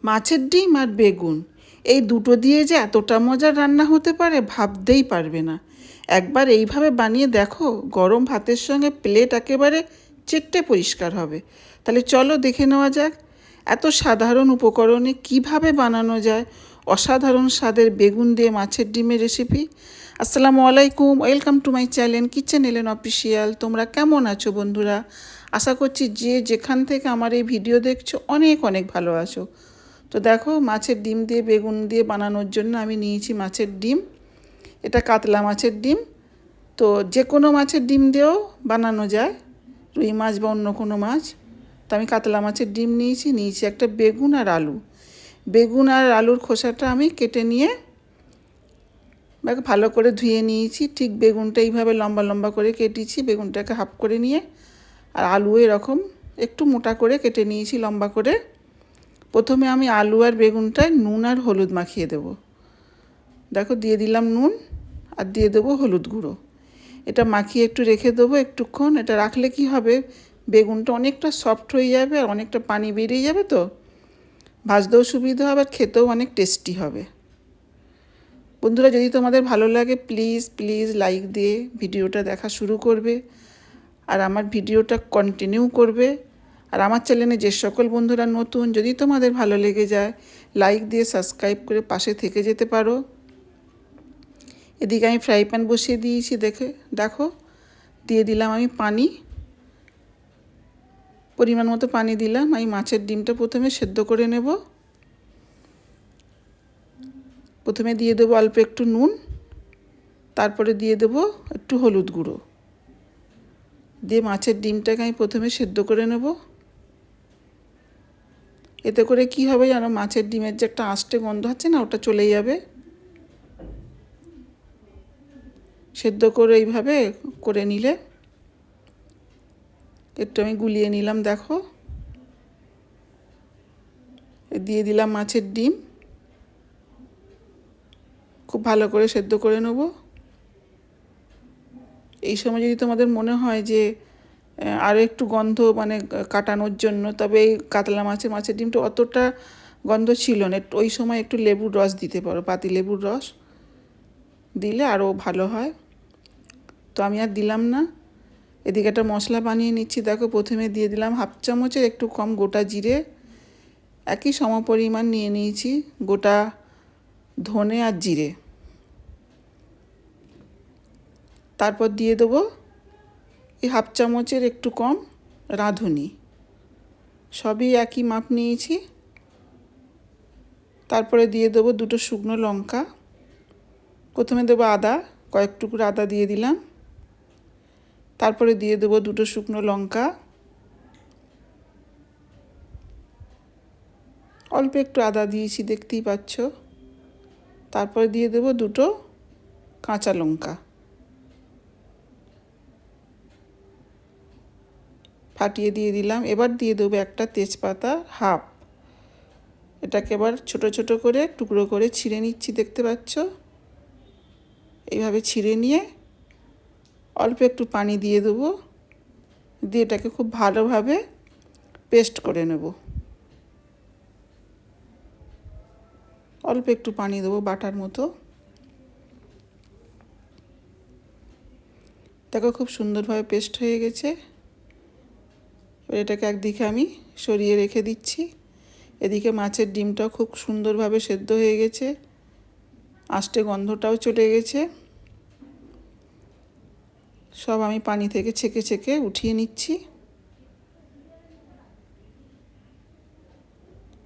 মাছের ডিম আর বেগুন এই দুটো দিয়ে যে এতটা মজার রান্না হতে পারে ভাবতেই পারবে না। একবার এইভাবে বানিয়ে দেখো, গরম ভাতের সঙ্গে প্লেট একেবারে চেটে পরিষ্কার হবে। তাহলে চলো দেখে নেওয়া যাক এত সাধারণ উপকরণে কিভাবে বানানো যায় অসাধারণ স্বাদের বেগুন দিয়ে মাছের ডিমের রেসিপি। আসসালামু আলাইকুম, welcome to my channel kitchen এলেন অফিসিয়াল। তোমরা কেমন আছো বন্ধুরা? আশা করছি যে যেখান থেকে আমার এই ভিডিও দেখছো অনেক অনেক ভালো আছো। তো দেখো, মাছের ডিম দিয়ে বেগুন দিয়ে বানানোর জন্য আমি নিয়েছি মাছের ডিম। এটা কাতলা মাছের ডিম। তো যে কোনো মাছের ডিম দিয়েও বানানো যায়, রুই মাছ বা অন্য কোনো মাছ। তো আমি কাতলা মাছের ডিম নিয়েছি একটা বেগুন আর আলু। বেগুন আর আলুর খোসাটা আমি কেটে নিয়ে ভালো করে ধুয়ে নিয়েছি। ঠিক বেগুনটা এইভাবে লম্বা লম্বা করে কেটেছি, বেগুনটাকে হাফ করে নিয়ে। আর আলু এরকম একটু মোটা করে কেটে নিয়েছি লম্বা করে। প্রথমে আমি আলু আর বেগুনটায় নুন আর হলুদ মাখিয়ে দেব। দেখো, দিয়ে দিলাম নুন আর দিয়ে দেবো হলুদ গুঁড়ো। এটা মাখিয়ে একটু রেখে দেবো একটুক্ষণ। এটা রাখলে কি হবে, বেগুনটা অনেকটা সফট হয়ে যাবে আর অনেকটা পানি বেরিয়ে যাবে, তো ভাজতেও সুবিধা হবে আর খেতেও অনেক টেস্টি হবে। বন্ধুরা, যদি তোমাদের ভালো লাগে প্লিজ প্লিজ লাইক দিয়ে ভিডিওটা দেখা শুরু করবে আর আমার ভিডিওটা কন্টিনিউ করবে। আর আমার চ্যানেলে যে সকল বন্ধুরা নতুন, যদি তোমাদের ভালো লেগে যায় লাইক দিয়ে সাবস্ক্রাইব করে পাশে থেকে যেতে পারো। এদিকে আমি ফ্রাই প্যান বসিয়ে দিয়েছি। দেখো, দিয়ে দিলাম আমি পানি, পরিমাণ মতো পানি দিলাম। আমি মাছের ডিমটা প্রথমে সেদ্ধ করে নেব। প্রথমে দিয়ে দেবো অল্প একটু নুন, তারপরে দিয়ে দেবো একটু হলুদ গুঁড়ো, দিয়ে মাছের ডিমটাকে আমি প্রথমে সেদ্ধ করে নেব। এতে করে কি হবে জানো, মাছের ডিমের যে একটা আষ্টে গন্ধ আছে না, ওটা চলে যাবে। সেদ্ধ করে এইভাবে করে নিলে একটু আমি গুলিয়ে নিলাম। দেখো, দিয়ে দিলাম মাছের ডিম, খুব ভালো করে সেদ্ধ করে নেব। এই সময় যদি তোমাদের মনে হয় যে আরও একটু গন্ধ মানে কাটানোর জন্য, তবে এই কাতলা মাছের ডিমটা অতটা গন্ধ ছিল না। ওই সময় একটু লেবুর রস দিতে পারো, পাতি লেবুর রস দিলে আরও ভালো হয়। তো আমি আর দিলাম না। এদিকে একটা মশলা বানিয়ে নিচ্ছি। দেখো, প্রথমে দিয়ে দিলাম হাফ চামচের একটু কম গোটা জিরে। একই সমপরিমাণ নিয়ে নিয়েছি গোটা ধনে আর জিরে। তারপর দিয়ে দেবো এই হাফ চামচের একটু কম রাঁধুনি। সবই একই মাপ নিয়েছি। তারপরে দিয়ে দেবো দুটো শুকনো লঙ্কা। প্রথমে দেবো আদা, কয়েক টুকরো আদা দিয়ে দিলাম। তারপরে দিয়ে দেবো দুটো শুকনো লঙ্কা, অল্প একটু আদা দিয়েছি দেখতেই পাচ্ছ। তারপরে দিয়ে দেবো দুটো কাঁচা লঙ্কা ফাটিয়ে দিয়ে দিলাম। এবার দিয়ে দেবো একটা তেজপাতা হাফ। এটাকে এবার ছোট ছোট করে টুকরো করে ছিঁড়ে নিচ্ছি, দেখতে পাচ্ছ। এইভাবে ছিঁড়ে নিয়ে অল্প একটু পানি দিয়ে দেবো, দিয়ে এটাকে খুব ভালোভাবে পেস্ট করে নেব। অল্প একটু পানি দেবো বাটার মতো। দেখো, খুব সুন্দরভাবে পেস্ট হয়ে গেছে। এবার এটাকে একদিকে আমি সরিয়ে রেখে দিচ্ছি। এদিকে মাছের ডিমটাও খুব সুন্দরভাবে সেদ্ধ হয়ে গেছে, আষ্টে গন্ধটাও চলে গেছে। সব আমি পানি থেকে ছেঁকে ছেঁকে উঠিয়ে নিচ্ছি।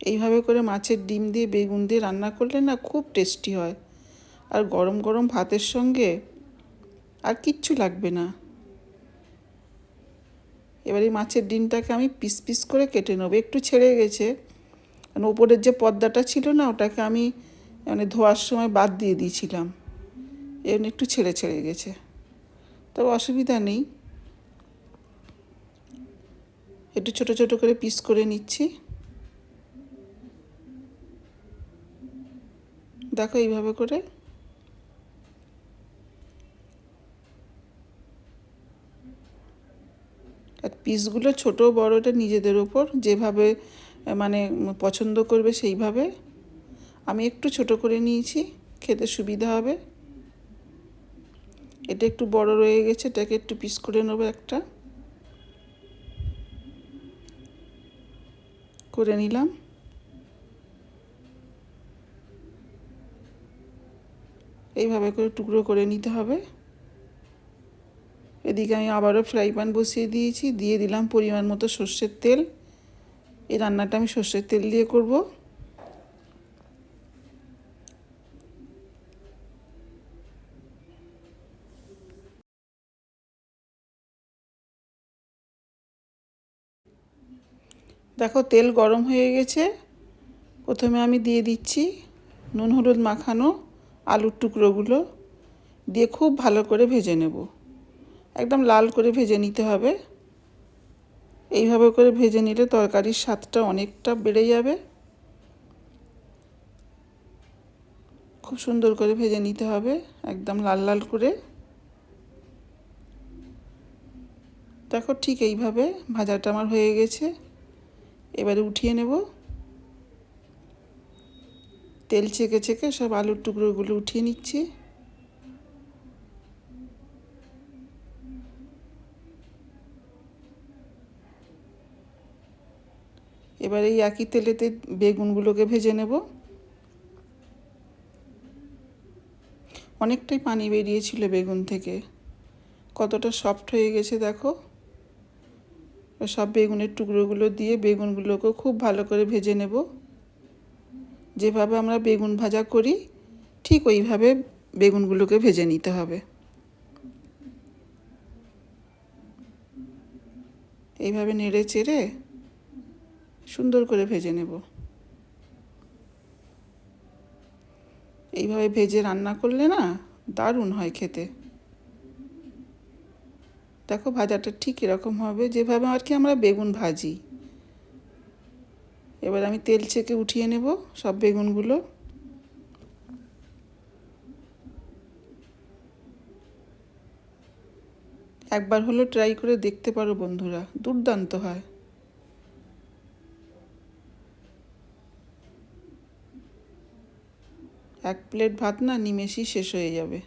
এইভাবে করে মাছের ডিম দিয়ে বেগুন দিয়ে রান্না করলে না খুব টেস্টি হয়, আর গরম গরম ভাতের সঙ্গে আর কিচ্ছু লাগবে না। এবার এই মাছের ডিমটাকে আমি পিস পিস করে কেটে নেবো। একটু ছেড়ে গেছে, মানে ওপরের যে পর্দাটা ছিল না, ওটাকে আমি মানে ধোয়ার সময় বাদ দিয়ে দিয়েছিলাম, এমনি একটু ছেড়ে ছেড়ে গেছে, তবে অসুবিধা নেই। একটু ছোট ছোট করে পিস করে নিচ্ছি। দেখো, এইভাবে করে আর পিসগুলো ছোটো বড়োটা নিজেদের ওপর যেভাবে মানে পছন্দ করবে সেইভাবে। আমি একটু ছোট করে নিয়েছি, খেতে সুবিধা হবে। এটা একটু বড় রয়ে গেছে, এটাকে একটু পিস করে নেবো, একটা করে নিলাম। এইভাবে করে টুকরো করে নিতে হবে। এদিকে আমি আবারও ফ্রাই প্যান বসিয়ে দিয়েছি, দিয়ে দিলাম পরিমাণ মতো সর্ষের তেল। এই রান্নাটা আমি সর্ষের তেল দিয়ে করব। দেখো তেল গরম হয়ে গেছে। প্রথমে আমি দিয়ে দিচ্ছি নুন হলুদ মাখানো আলুর টুকরোগুলো, দিয়ে খুব ভালো করে ভেজে নেব। একদম লাল করে ভেজে নিতে হবে। এইভাবে করে ভেজে নিলে তরকারির স্বাদটা অনেকটা বেড়ে যাবে। খুব সুন্দর করে ভেজে নিতে হবে, একদম লাল লাল করে। দেখো ঠিক এইভাবে ভাজাটা আমার হয়ে গেছে। এবারে উঠিয়ে নেব। তেল ছেঁকে ছেঁকে সব আলুর টুকরোগুলো উঠিয়ে নিচ্ছি। এবার এই একই তেলেতে বেগুনগুলোকে ভেজে নেব। অনেকটাই পানি বেরিয়েছিল বেগুন থেকে, কতটা সফট হয়ে গেছে দেখো। সব বেগুনের টুকরোগুলো দিয়ে বেগুনগুলোকেও খুব ভালো করে ভেজে নেব। যেভাবে আমরা বেগুন ভাজা করি ঠিক ওইভাবে বেগুনগুলোকে ভেজে নিতে হবে। এইভাবে নেড়ে চেড়ে সুন্দর করে ভেজে নেব। এইভাবে ভেজে রান্না করলে না দারুণ হয় খেতে। দেখো ভাজাটা ঠিক এরকম হবে যেভাবে আর কি আমরা বেগুন ভাজি। এবার আমি তেল ছেঁকে উঠিয়ে নেব সব বেগুনগুলো। একবার হলো ট্রাই করে দেখতে পারো বন্ধুরা, দুর্দান্ত হয়। এক প্লেট ভাত না নিমেষেই শেষ হয়ে যাবে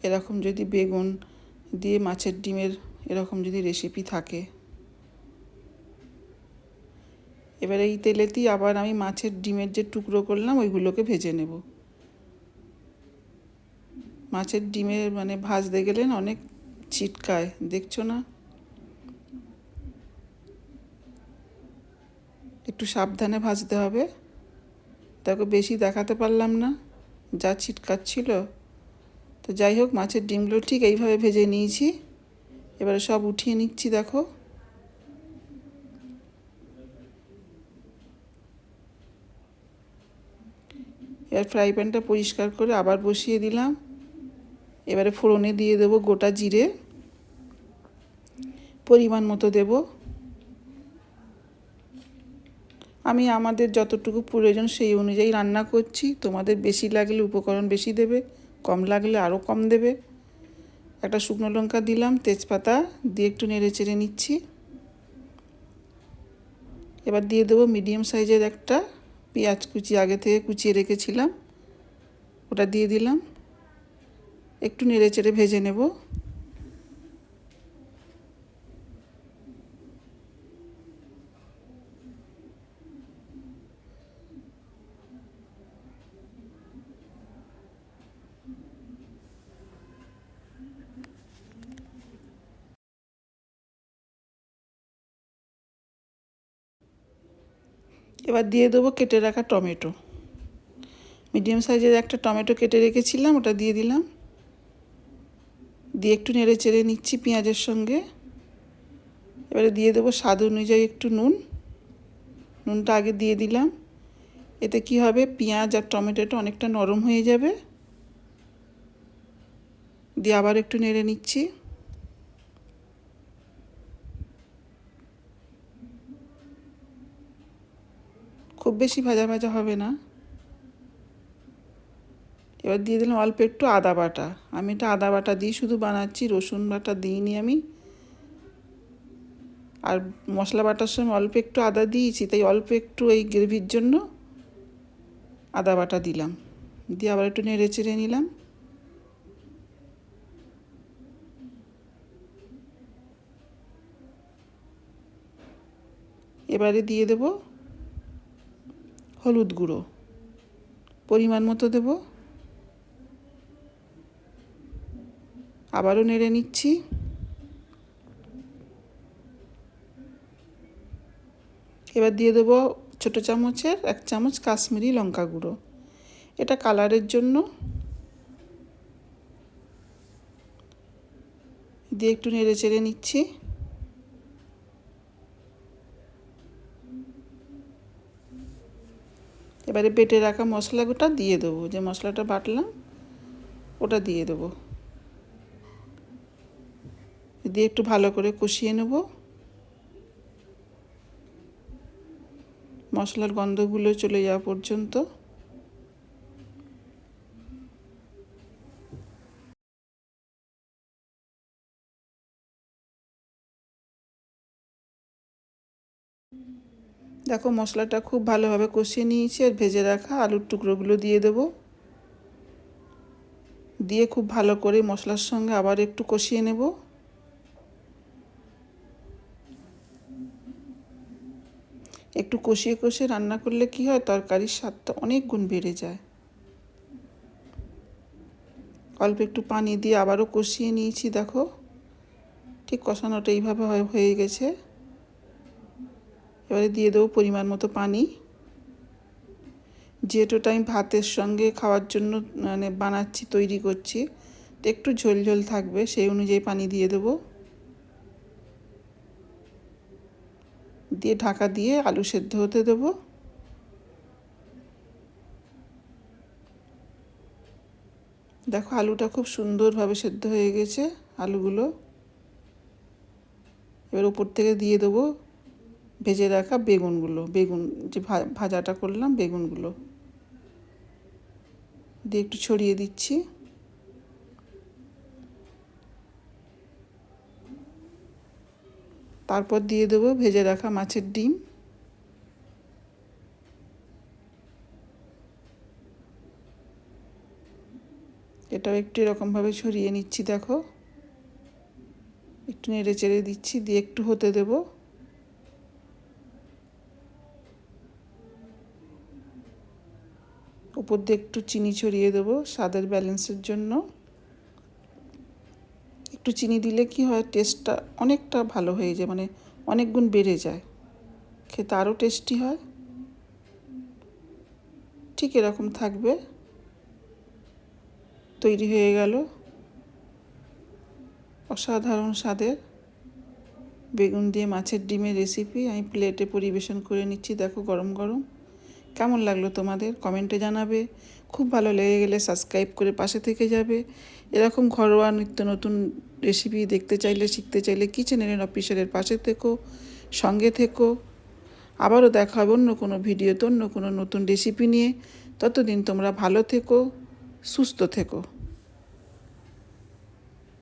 এরকম যদি বেগুন দিয়ে মাছের ডিমের এরকম যদি রেসিপি থাকে। এবার এই তেলেতেই আবার আমি মাছের ডিমের যে টুকরো করলাম ওইগুলোকে ভেজে নেব। মাছের ডিমের মানে ভাজতে গেলে না অনেক ছিটকায়, দেখছো না? একটু সাবধানে ভাজতে হবে। দেখো বেশি দেখাতে পারলাম না, যা ছিটকাচ্ছিল। তো যাই হোক, মাছের ডিমগুলো ঠিক এইভাবে ভেজে নিয়েছি। এবারে সব উঠিয়ে নিচ্ছি। দেখো এবার ফ্রাই প্যানটা পরিষ্কার করে আবার বসিয়ে দিলাম। এবারে ফোড়নে দিয়ে দেবো গোটা জিরে, পরিমাণ মতো দেব। আমি আমাদের যতটুকু প্রয়োজন সেই অনুযায়ী রান্না করছি। তোমাদের বেশি লাগলে উপকরণ বেশি দেবে, কম লাগলে আরও কম দেবে। একটা শুকনো লঙ্কা দিলাম, তেজপাতা দিয়ে একটু নেড়ে চেড়ে নিচ্ছি। এবার দিয়ে দেবো মিডিয়াম সাইজের একটা পেঁয়াজ কুচি, আগে থেকে কুচিয়ে রেখেছিলাম, ওটা দিয়ে দিলাম। একটু নেড়ে চেড়ে ভেজে নেব। এবার দিয়ে দেবো কেটে রাখা টমেটো। মিডিয়াম সাইজের একটা টমেটো কেটে রেখেছিলাম, ওটা দিয়ে দিলাম। দিয়ে একটু নেড়ে চেড়ে নিচ্ছি পেঁয়াজের সঙ্গে। এবারে দিয়ে দেবো স্বাদ অনুযায়ী একটু নুন। নুনটা আগে দিয়ে দিলাম। এতে কি হবে, পেঁয়াজ আর টমেটোটা অনেকটা নরম হয়ে যাবে। দিয়ে আবার একটু নেড়ে নিচ্ছি। খুব বেশি ভাজা ভাজা হবে না। এবার দিয়ে দিলাম অল্প একটু আদা বাটা। আমি এটা আদা বাটা দিয়ে শুধু বানাচ্ছি, রসুন বাটা দিইনি আমি। আর মশলা বাটার সময় অল্প একটু আদা দিয়েছি, তাই অল্প একটু এই গ্রেভির জন্য আদা বাটা দিলাম। দিয়ে আবার একটু নেড়ে চেড়ে নিলাম। এবারে দিয়ে দেব হলুদ গুঁড়ো, পরিমাণ মতো দেব। আবারও নেড়ে নিচ্ছি। এবার দিয়ে দেব ছোটো চামচের 1 চামচ কাশ্মীরি লঙ্কা গুঁড়ো, এটা কালারের জন্য। দিয়ে একটু নেড়ে চেড়ে নিচ্ছি। এবারে বেটে রাখা মশলাটা দিয়ে দেবো, যে মশলাটা বাটলাম ওটা দিয়ে দেবো। দিয়ে একটু ভালো করে কষিয়ে নেব। মশলার গন্ধগুলো চলে যাওয়া পর্যন্ত। দেখো মশলাটা খুব ভালোভাবে কষিয়ে নিয়েছি। আর ভেজে রাখা আলুর টুকরোগুলো দিয়ে দেব। দিয়ে খুব ভালো করে মশলার সঙ্গে আবার একটু কষিয়ে নেব। একটু কষিয়ে কষিয়ে রান্না করলে কি হয়, তরকারির স্বাদটা অনেক গুণ বেড়ে যায়। অল্প একটু পানি দিয়ে আবারও কষিয়ে নিয়েছি। দেখো ঠিক কষানোটা এইভাবে হয়ে গেছে। এবারে দিয়ে দেবো পরিমাণ মতো পানি। যেহেতুটা আমি ভাতের সঙ্গে খাওয়ার জন্য মানে বানাচ্ছি, তৈরি করছি, তো একটু ঝোল ঝোল থাকবে, সেই অনুযায়ী পানি দিয়ে দেবো। দিয়ে ঢাকা দিয়ে আলু সেদ্ধ হতে দেবো। দেখো আলুটা খুব সুন্দরভাবে সেদ্ধ হয়ে গেছে আলুগুলো। এবার উপর থেকে দিয়ে দেবো ভেজে রাখা বেগুনগুলো, বেগুন যে ভাজাটা করলাম বেগুনগুলো দিয়ে একটু ছড়িয়ে দিচ্ছি। তারপর দিয়ে দেবো ভেজে রাখা মাছের ডিম। এটাও একটু এরকমভাবে ছড়িয়ে নিচ্ছি। দেখো একটু নেড়ে চেড়ে দিচ্ছি, দিয়ে একটু হতে দেব। উপর দিয়ে একটু চিনি ছড়িয়ে দেবো স্বাদের ব্যালেন্সের জন্য। একটু চিনি দিলে কি হয়, টেস্টটা অনেকটা ভালো হয়ে যায়, মানে অনেক গুণ বেড়ে যায়, খেতে আরও টেস্টি হয়। ঠিক এরকম থাকবে। তৈরি হয়ে গেল অসাধারণ স্বাদের বেগুন দিয়ে মাছের ডিমের রেসিপি। আমি প্লেটে পরিবেশন করে নিচ্ছি। দেখো গরম গরম। কেমন লাগলো তোমাদের কমেন্টে জানাবে। খুব ভালো লেগে গেলে সাবস্ক্রাইব করে পাশে থেকে যাবে। এরকম ঘরোয়া নিত্য নতুন রেসিপি দেখতে চাইলে, শিখতে চাইলে কিচেন এন্ড অফিসারের পাশে থেকো, সঙ্গে থেকো। আবারও দেখা হবে অন্য কোনো ভিডিওতে অন্য কোনো নতুন রেসিপি নিয়ে। ততদিন তোমরা ভালো থেকো, সুস্থ থেকো।